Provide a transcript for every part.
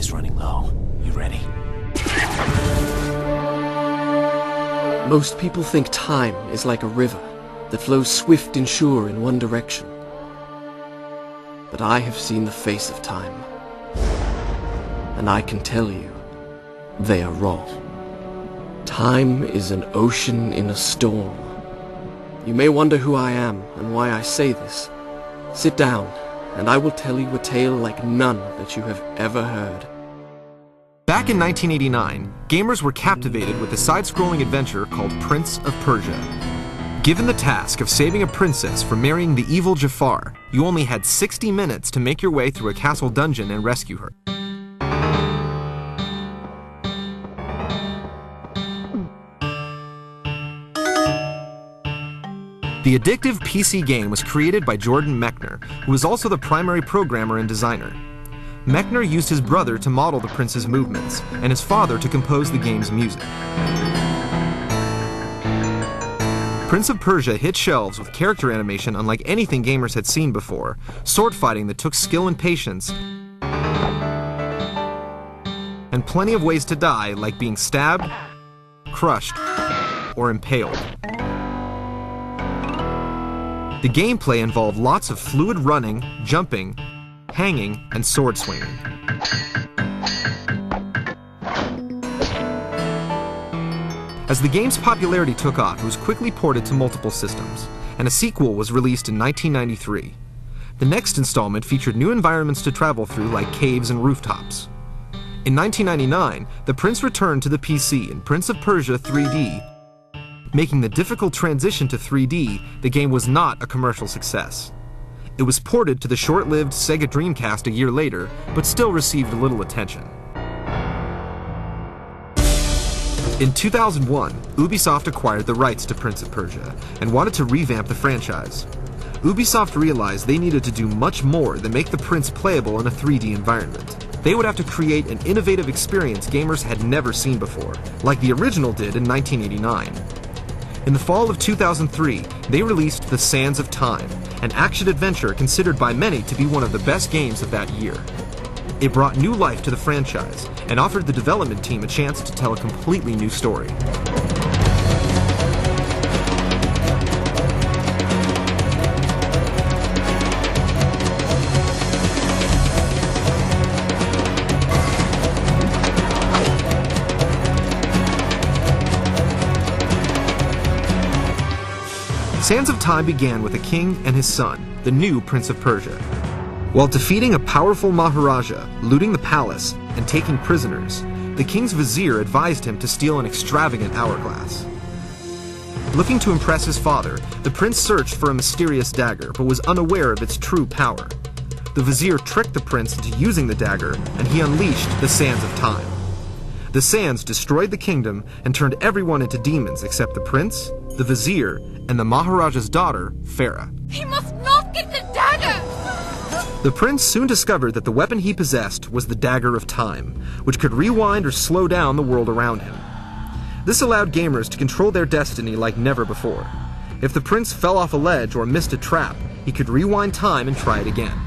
is running low. You ready? Most people think time is like a river that flows swift and sure in one direction. But I have seen the face of time, and I can tell you, they are wrong. Time is an ocean in a storm. You may wonder who I am and why I say this. Sit down, and I will tell you a tale like none that you have ever heard. Back in 1989, gamers were captivated with a side-scrolling adventure called Prince of Persia. Given the task of saving a princess from marrying the evil Jafar, you only had 60 minutes to make your way through a castle dungeon and rescue her. The addictive PC game was created by Jordan Mechner, who was also the primary programmer and designer. Mechner used his brother to model the prince's movements, and his father to compose the game's music. Prince of Persia hit shelves with character animation unlike anything gamers had seen before, sword fighting that took skill and patience, and plenty of ways to die, like being stabbed, crushed, or impaled. The gameplay involved lots of fluid running, jumping, hanging, and sword swinging. As the game's popularity took off, it was quickly ported to multiple systems, and a sequel was released in 1993. The next installment featured new environments to travel through, like caves and rooftops. In 1999, the Prince returned to the PC in Prince of Persia 3D. Making the difficult transition to 3D, the game was not a commercial success. It was ported to the short-lived Sega Dreamcast a year later, but still received little attention. In 2001, Ubisoft acquired the rights to Prince of Persia and wanted to revamp the franchise. Ubisoft realized they needed to do much more than make the Prince playable in a 3D environment. They would have to create an innovative experience gamers had never seen before, like the original did in 1989. In the fall of 2003, they released The Sands of Time, an action-adventure considered by many to be one of the best games of that year. It brought new life to the franchise and offered the development team a chance to tell a completely new story. Sands of Time began with a king and his son, the new Prince of Persia. While defeating a powerful Maharaja, looting the palace, and taking prisoners, the king's vizier advised him to steal an extravagant hourglass. Looking to impress his father, the prince searched for a mysterious dagger, but was unaware of its true power. The vizier tricked the prince into using the dagger, and he unleashed the Sands of Time. The sands destroyed the kingdom and turned everyone into demons except the prince, the vizier, and the Maharaja's daughter, Farah. He must not get the dagger! The prince soon discovered that the weapon he possessed was the Dagger of Time, which could rewind or slow down the world around him. This allowed gamers to control their destiny like never before. If the prince fell off a ledge or missed a trap, he could rewind time and try it again.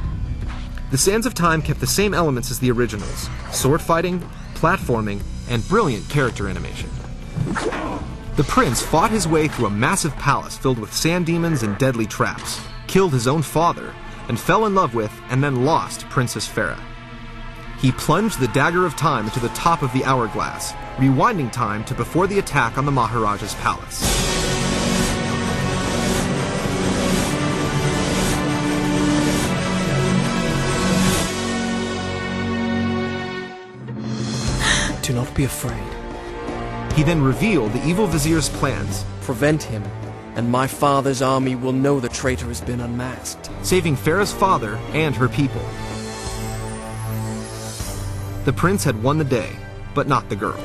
The Sands of Time kept the same elements as the originals: sword fighting, platforming, and brilliant character animation. The prince fought his way through a massive palace filled with sand demons and deadly traps, killed his own father, and fell in love with and then lost Princess Farah. He plunged the Dagger of Time into the top of the hourglass, rewinding time to before the attack on the Maharaja's palace. Do not be afraid. He then revealed the evil vizier's plans, Prevent him, and my father's army will know the traitor has been unmasked. saving Farah's father and her people. The prince had won the day, but not the girl.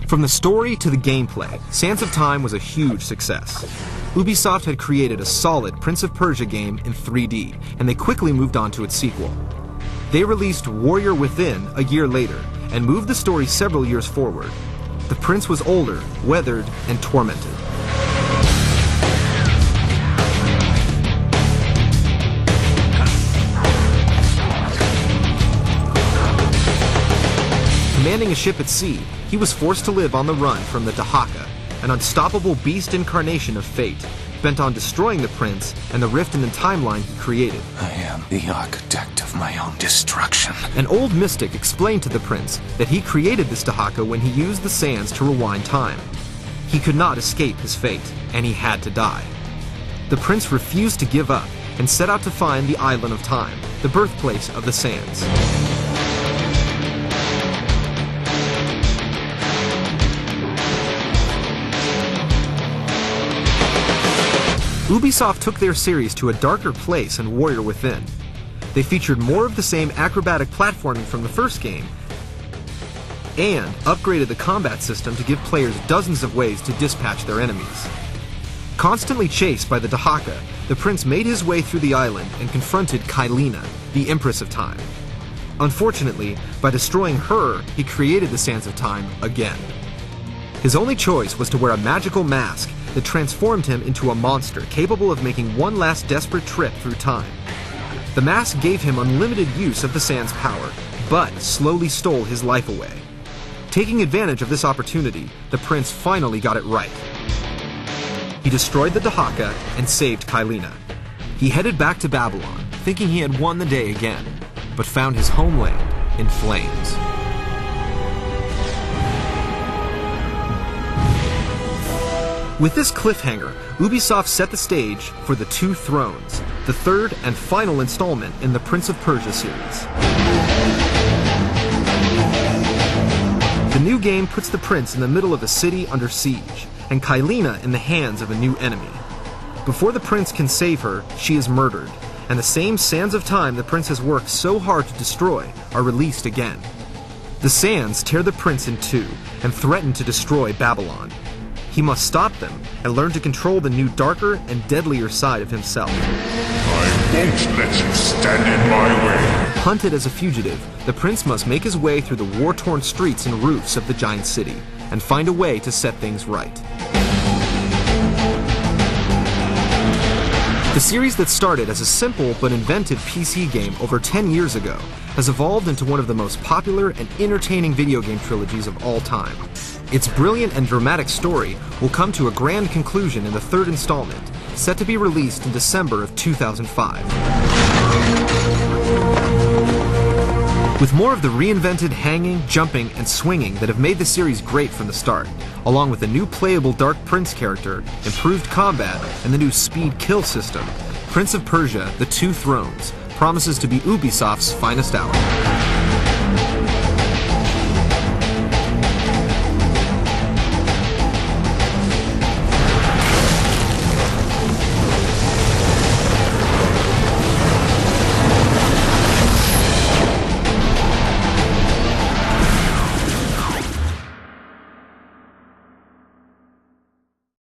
From the story to the gameplay, Sands of Time was a huge success. Ubisoft had created a solid Prince of Persia game in 3D, and they quickly moved on to its sequel. They released Warrior Within a year later, and moved the story several years forward. The prince was older, weathered, and tormented. commanding a ship at sea, he was forced to live on the run from the Dahaka, an unstoppable beast incarnation of fate, bent on destroying the prince and the rift in the timeline he created. I am the architect of my own destruction. An old mystic explained to the prince that he created this Dahaka when he used the sands to rewind time. He could not escape his fate, and he had to die. The prince refused to give up and set out to find the Island of Time, the birthplace of the sands. Ubisoft took their series to a darker place in Warrior Within. They featured more of the same acrobatic platforming from the first game, and upgraded the combat system to give players dozens of ways to dispatch their enemies. Constantly chased by the Dahaka, the prince made his way through the island and confronted Kylina, the Empress of Time. Unfortunately, by destroying her, he created the Sands of Time again. His only choice was to wear a magical mask that transformed him into a monster capable of making one last desperate trip through time. The mask gave him unlimited use of the Sand's power, but slowly stole his life away. Taking advantage of this opportunity, the prince finally got it right. He destroyed the Dahaka and saved Kylina. He headed back to Babylon, thinking he had won the day again, but found his homeland in flames. With this cliffhanger, Ubisoft set the stage for The Two Thrones, the third and final installment in the Prince of Persia series. The new game puts the prince in the middle of a city under siege, and Kylina in the hands of a new enemy. Before the prince can save her, she is murdered, and the same sands of time the prince has worked so hard to destroy are released again. The sands tear the prince in two and threaten to destroy Babylon. He must stop them and learn to control the new darker and deadlier side of himself. I won't let you stand in my way. Hunted as a fugitive, the prince must make his way through the war-torn streets and roofs of the giant city and find a way to set things right. The series that started as a simple but inventive PC game over 10 years ago has evolved into one of the most popular and entertaining video game trilogies of all time. Its brilliant and dramatic story will come to a grand conclusion in the third installment, set to be released in December of 2005. With more of the reinvented hanging, jumping, and swinging that have made the series great from the start, along with a new playable Dark Prince character, improved combat, and the new speed kill system, Prince of Persia: The Two Thrones promises to be Ubisoft's finest hour.